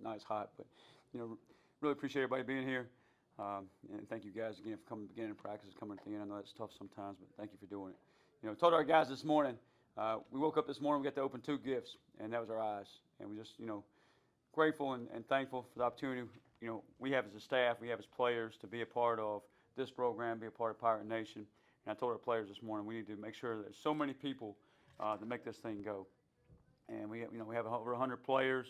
Now it's hot, but really appreciate everybody being here. And thank you guys again for coming beginning of practice, coming at the end. I know that's tough sometimes, but thank you for doing it. Told our guys this morning, we woke up this morning, we got to open 2 gifts, and that was our eyes. And we just, grateful and thankful for the opportunity, we have as a staff, we have as players to be a part of this program, be a part of Pirate Nation. And I told our players this morning, we need to make sure that there's so many people to make this thing go. And we have over 100 players,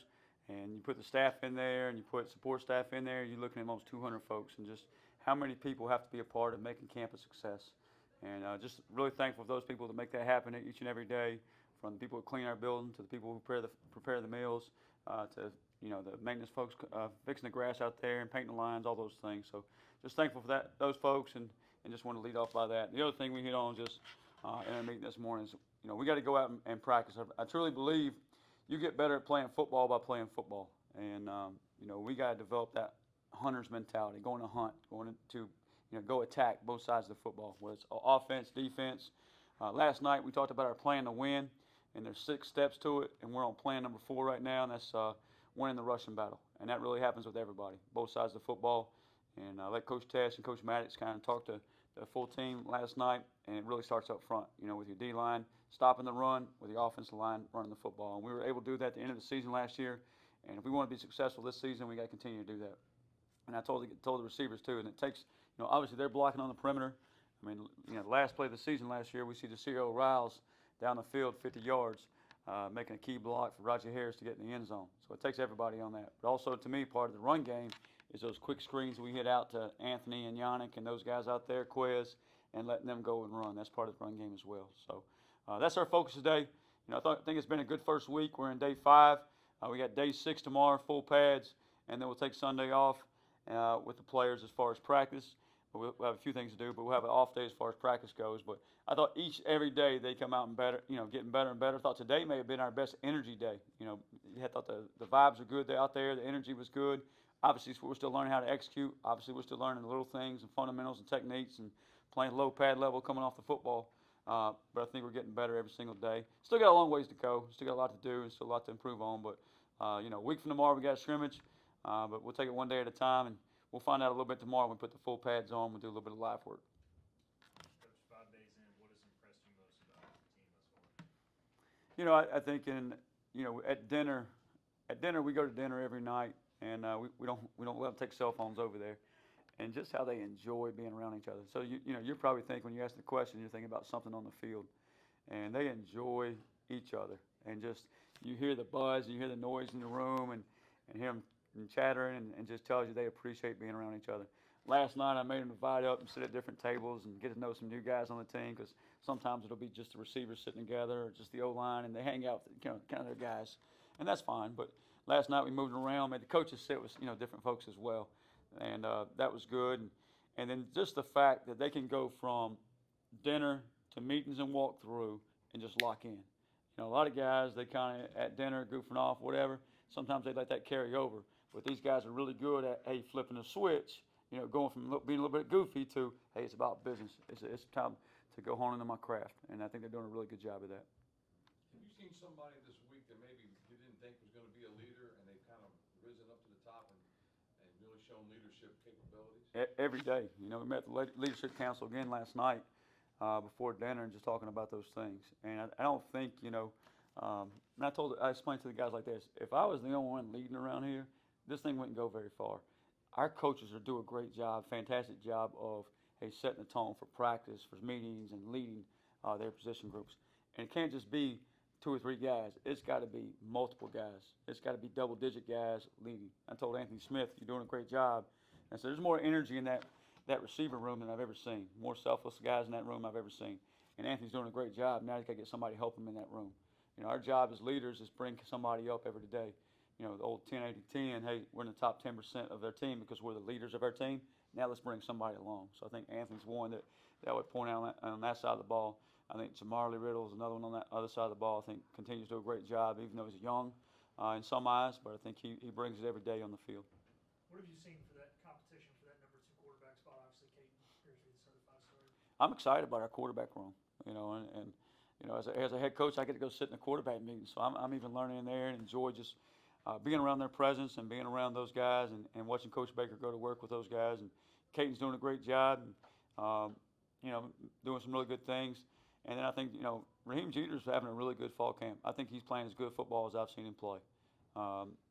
and you put the staff in there, and you put support staff in there, you're looking at almost 200 folks, and just how many people have to be a part of making camp a success. And just really thankful for those people that make that happen each and every day, from the people who clean our building to the people who prepare the meals, to the maintenance folks fixing the grass out there and painting the lines, all those things. So just thankful for those folks, and just want to lead off by that. The other thing we hit on just in our meeting this morning is we got to go out and practice. I truly believe you get better at playing football by playing football, and we got to develop that hunter's mentality, going to hunt, going to go attack both sides of the football, whether it's offense, defense. Last night we talked about our plan to win, and there's 6 steps to it, and we're on plan number 4 right now, and that's winning the rushing battle. And that really happens with everybody, both sides of the football. And I let Coach Tess and Coach Maddox kind of talk to the full team last night, and it really starts up front, with your D-line stopping the run, with the offensive line running the football. And we were able to do that at the end of the season last year, and if we want to be successful this season, we got to continue to do that. And I told the receivers too, and it takes, obviously they're blocking on the perimeter. I mean, the last play of the season last year, we see Desiro Riles down the field 50 yards, making a key block for Roger Harris to get in the end zone. So it takes everybody on that. But also, to me, part of the run game is those quick screens we hit out to Anthony and Yannick and those guys out there, Quez, and letting them go and run. That's part of the run game as well. So that's our focus today. I think it's been a good first week. We're in day 5. We got day 6 tomorrow, full pads, and then we'll take Sunday off with the players as far as practice. We'll have a few things to do, but we'll have an off day as far as practice goes. But I thought every day they come out and better, getting better and better. I thought today may have been our best energy day. I thought the vibes were good out there. The energy was good. Obviously, we're still learning how to execute. Obviously, we're still learning the little things and fundamentals and techniques and playing low pad level coming off the football. But I think we're getting better every single day. Still got a long ways to go. Still got a lot to do and still a lot to improve on. But, a week from tomorrow we got a scrimmage. But we'll take it one day at a time, and we'll find out a little bit tomorrow when we put the full pads on. We'll do a little bit of live work. Coach, 5 days in, what has impressed you most about the team thus far? I think at dinner we go to dinner every night, and we don't let them take cell phones over there, and just how they enjoy being around each other. So you're probably thinking when you ask the question, you're thinking about something on the field, and they enjoy each other, and just you hear the buzz, and you hear the noise in the room, and hear them chattering, and just tells you they appreciate being around each other. Last night I made them divide up and sit at different tables and get to know some new guys on the team, because sometimes it'll be just the receivers sitting together or just the O-line, and they hang out with kind of their guys, and that's fine. But last night we moved around, made the coaches sit with different folks as well, and that was good. And then just the fact that they can go from dinner to meetings and walk through and just lock in. A lot of guys, they kind of at dinner goofing off, whatever. Sometimes they let that carry over. But these guys are really good at, hey, flipping a switch, going from being a little bit goofy to, hey, it's about business. It's time to go hone into my craft. And I think they're doing a really good job of that. Have you seen somebody this week that maybe you didn't think was going to be a leader, and they've kind of risen up to the top and really shown leadership capabilities? Every day. We met the Leadership Council again last night before dinner and just talking about those things. And I don't think, and I explained to the guys like this, if I was the only one leading around here, this thing wouldn't go very far. Our coaches are doing a great job, fantastic job of, hey, setting the tone for practice, for meetings, and leading their position groups. And it can't just be 2 or 3 guys. It's got to be multiple guys. It's got to be double-digit guys leading. I told Anthony Smith, you're doing a great job. And so there's more energy in that receiver room than I've ever seen. More selfless guys in that room I've ever seen. And Anthony's doing a great job. Now he's got to get somebody to help him in that room. Our job as leaders is bring somebody up every day. The old 10-80-10, hey, we're in the top 10% of their team because we're the leaders of our team. Now let's bring somebody along. So I think Anthony's one that would point out on that side of the ball. I think Jamarly Riddle is another one on that other side of the ball. I think continues to do a great job, even though he's young in some eyes, but I think he brings it every day on the field. What have you seen for that competition for that number 2 quarterback spot? Obviously, Caden appears to be the certified starter. I'm excited about our quarterback room, and as a head coach, I get to go sit in the quarterback meeting, so I'm even learning in there and enjoy just being around their presence and being around those guys and watching Coach Baker go to work with those guys. And Caden's doing a great job, and, doing some really good things. And then I think, Raheem Jeter's having a really good fall camp. I think he's playing as good football as I've seen him play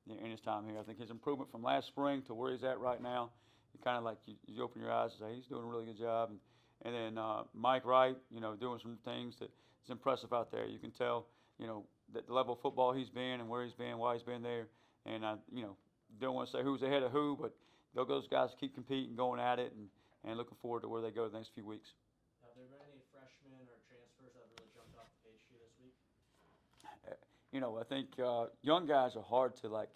in his time here. I think his improvement from last spring to where he's at right now, you kind of like you open your eyes and say he's doing a really good job. And then Mike Wright, doing some things that is impressive out there. You can tell, the level of football he's been and where he's been, why he's been there. And don't want to say who's ahead of who, but those guys keep competing, going at it, and looking forward to where they go the next few weeks. Have there been any freshmen or transfers that have really jumped off the page to you this week? I think young guys are hard to like.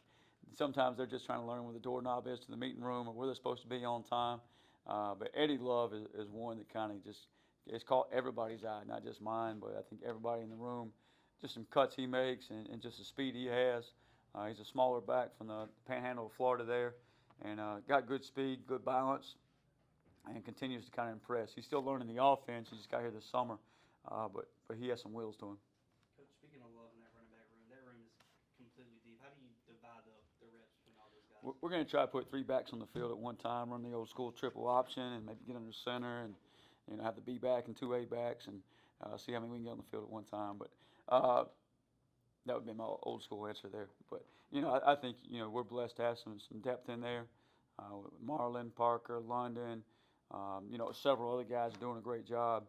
Sometimes they're just trying to learn where the doorknob is to the meeting room or where they're supposed to be on time. But Eddie Love is one that kind of just it's caught everybody's eye, not just mine, but I think everybody in the room. Just some cuts he makes and just the speed he has. He's a smaller back from the panhandle of Florida there, and got good speed, good balance, and continues to kind of impress. He's still learning the offense. He just got here this summer, but he has some wheels to him. Coach, speaking of Love in that running back room, that room is completely deep. How do you divide up the reps between all those guys? We're going to try to put 3 backs on the field at one time, run the old school triple option, and maybe get under center, and have the B back and 2 A backs, and see how many we can get on the field at one time. But that would be my old school answer there. But I think we're blessed to have some depth in there. Marlon, Parker, London, several other guys are doing a great job,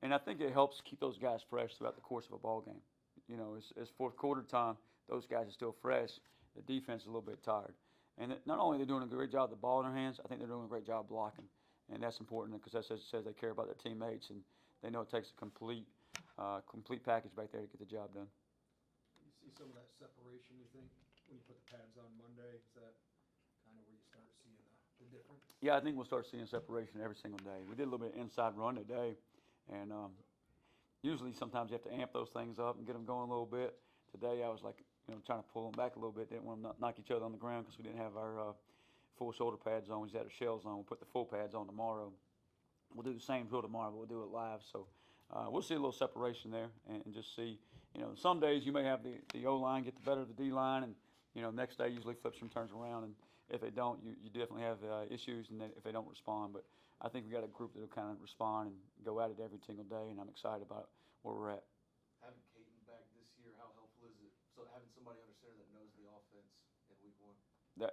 and I think it helps keep those guys fresh throughout the course of a ball game. It's fourth quarter time; those guys are still fresh. The defense is a little bit tired, and not only are they doing a great job with the ball in their hands, I think they're doing a great job blocking, and that's important because that says they care about their teammates and they know it takes a complete package back there to get the job done. You see some of that separation, you think, when you put the pads on Monday? Is that kind of where you start seeing the difference? Yeah, I think we'll start seeing separation every single day. We did a little bit of inside run today, and usually sometimes you have to amp those things up and get them going a little bit. Today I was like, trying to pull them back a little bit. Didn't want to knock each other on the ground because we didn't have our full shoulder pads on. We just had our shells on. We'll put the full pads on tomorrow. We'll do the same drill tomorrow, but we'll do it live. So we'll see a little separation there and just see. Some days you may have the O-line get the better of the D-line, and next day usually flips and turns around. And if they don't, you definitely have issues, and if they don't respond. But I think we got a group that will kind of respond and go at it every single day, and I'm excited about where we're at. Having Caden back this year, how helpful is it? So having somebody under center that knows the offense in week 1.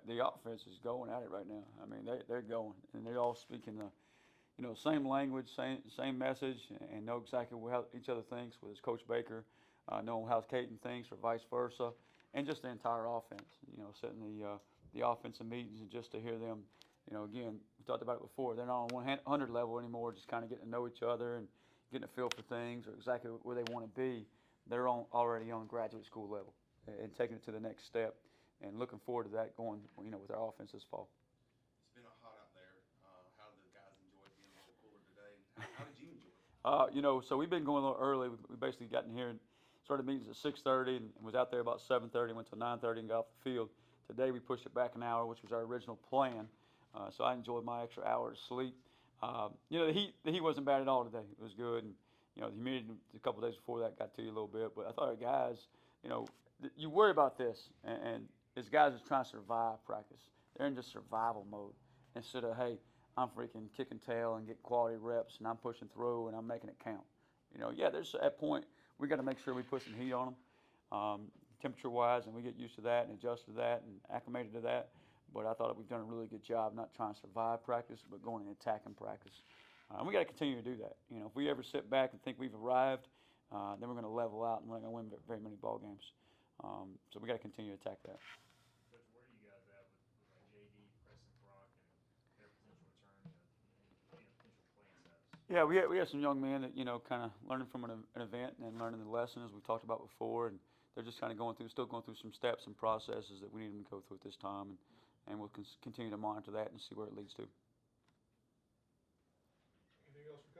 The offense is going at it right now. I mean, they're going, and they're all speaking the same language, same message, and know exactly how each other thinks. With Coach Baker, knowing how Caden thinks, or vice versa, and just the entire offense. Sitting the offensive meetings and just to hear them. Again, we talked about it before. They're not on 100 level anymore. Just kind of getting to know each other and getting a feel for things or exactly where they want to be. They're already on graduate school level and taking it to the next step. And looking forward to that going, with our offense this fall. It's been hot out there. How did the guys enjoy being a little cooler today? How did you enjoy it? So we've been going a little early. We basically gotten here and started meetings at 6:30 and was out there about 7:30. Went till 9:30 and got off the field. Today we pushed it back an hour, which was our original plan. So I enjoyed my extra hour of sleep. The heat wasn't bad at all today. It was good, and the humidity a couple of days before that got to you a little bit. But I thought our guys, you worry about this, and these guys are trying to survive practice. They're in just survival mode instead of, hey, I'm freaking kicking tail and get quality reps, and I'm pushing through and I'm making it count. There's at point we got to make sure we put some heat on them, temperature-wise, and we get used to that and adjust to that and acclimated to that. But I thought we've done a really good job not trying to survive practice, but going and attacking practice. And we got to continue to do that. If we ever sit back and think we've arrived, then we're going to level out and we're not going to win very many ball games. So we got to continue to attack that. Coach, where are you guys at with like JD, Preston Brock, and their potential return and potential playing status? Yeah, we have some young men that kind of learning from an event and learning the lesson as we've talked about before, and they're just kind of still going through some steps and processes that we need them to go through at this time, and we'll continue to monitor that and see where it leads to. Anything else from